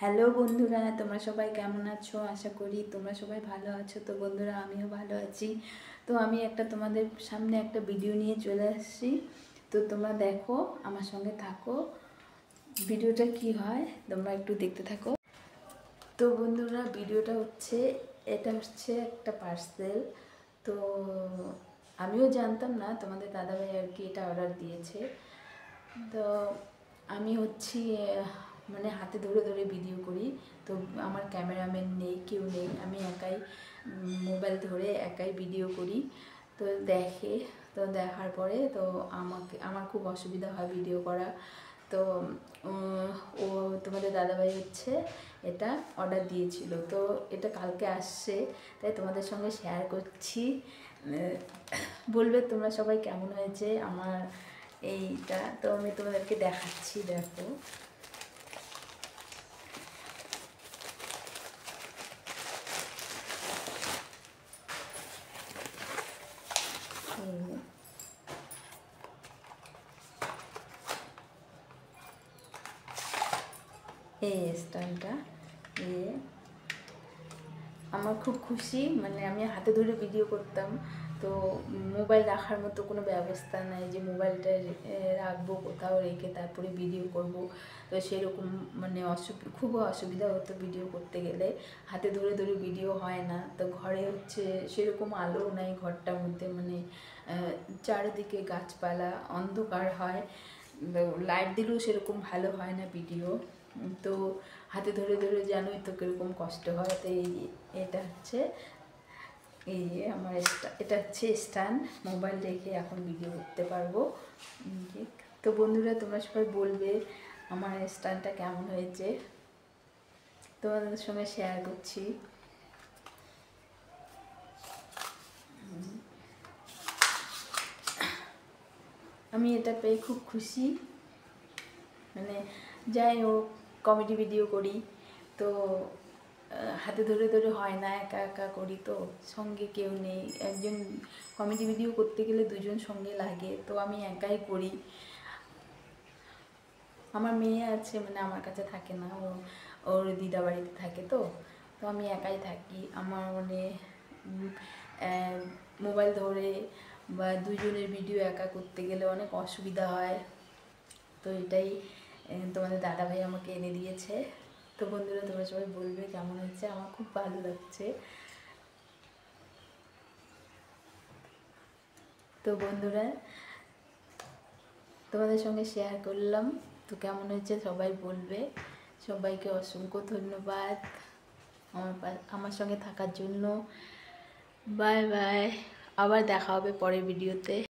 Hello বন্ধুরা, তোমরা সবাই কেমন আছো? আশা করি তোমরা সবাই ভালো আছো। তো বন্ধুরা, আমিও ভালো আছি। তো আমি তোমাদের সামনে একটা ভিডিও নিয়ে চলে আসছি। তো তোমরা দেখো, আমার সঙ্গে থাকো, ভিডিওটা কি হয় তোমরা একটু দেখতে থাকো। তো বন্ধুরা, ভিডিওটা এটা হচ্ছে একটা পার্সেল। তো আমিও জানতাম না, তোমাদের দাদাভাই আর কি এটা অর্ডার দিয়েছে। তো আমি মানে হাতে ধরে ধরে ভিডিও করি। তো আমার ক্যামেরাম্যান নেই, কেউ নেই, আমি একাই মোবাইল ধরে একাই ভিডিও করি। তো দেখার পরে তো আমার খুব অসুবিধা হয় ভিডিও করা। তো ও তোমাদের দাদাভাই এটা অর্ডার দিয়েছিল। তো এটা কালকে আসছে, তাই তোমাদের সঙ্গে শেয়ার করছি। বলবে তোমরা সবাই কেমন হয়েছে আমার এইটা। তো আমি তোমাদেরকে দেখাচ্ছি, দেখো। এই স্ট্যান্ডটা আমার খুব খুশি, মানে আমি হাতে ধরে ভিডিও করতাম। তো মোবাইল রাখার মতো কোনো ব্যবস্থা নাই যে মোবাইলটা রাখবো কোথাও রেখে তারপরে ভিডিও করব। তো সেরকম মানে খুব অসুবিধা হতো ভিডিও করতে গেলে, হাতে ধরে ধরে ভিডিও হয় না। তো ঘরে সেরকম আলো নাই ঘরটার মধ্যে, মানে চারিদিকে গাছপালা, অন্ধকার হয়। লাইট দিলেও সেরকম ভালো হয় না ভিডিও। তো হাতে ধরে ধরে জানোই তো কীরকম কষ্ট হয়। তো এটা আমার এটা হচ্ছে স্ট্যান্ড, মোবাইল রেখে এখন ভিডিও করতে পারবো। তো বন্ধুরা, তোমরা সবাই বলবে আমার স্ট্যান্ডটা কেমন হয়েছে, তোমাদের সঙ্গে শেয়ার করছি। আমি এটা পেয়ে খুব খুশি। মানে যাই হোক, কমেডি ভিডিও করি তো হাতে ধরে ধরে হয় না, একা একা করি, তো সঙ্গে কেউ নেই। একজন কমেডি ভিডিও করতে গেলে দুজন সঙ্গে লাগে, তো আমি একাই করি। আমার মেয়ে আছে, মানে আমার কাছে থাকে না, ওর দিদা বাড়িতে থাকে। তো তো আমি একাই থাকি। আমার মানে মোবাইল ধরে বা দুজনের ভিডিও একা করতে গেলে অনেক অসুবিধা হয়। তো এটাই তোমাদের দাদাভাই আমাকে এনে দিয়েছে। তো বন্ধুরা, তোমরা সবাই বলবে কেমন হচ্ছে, আমার খুব ভালো লাগছে। তো বন্ধুরা, তোমাদের সঙ্গে শেয়ার করলাম। তো কেমন হয়েছে সবাই বলবে। সবাইকে অসংখ্য ধন্যবাদ আমার সঙ্গে থাকার জন্য। বাই বাই, আবার দেখা হবে পরের ভিডিওতে।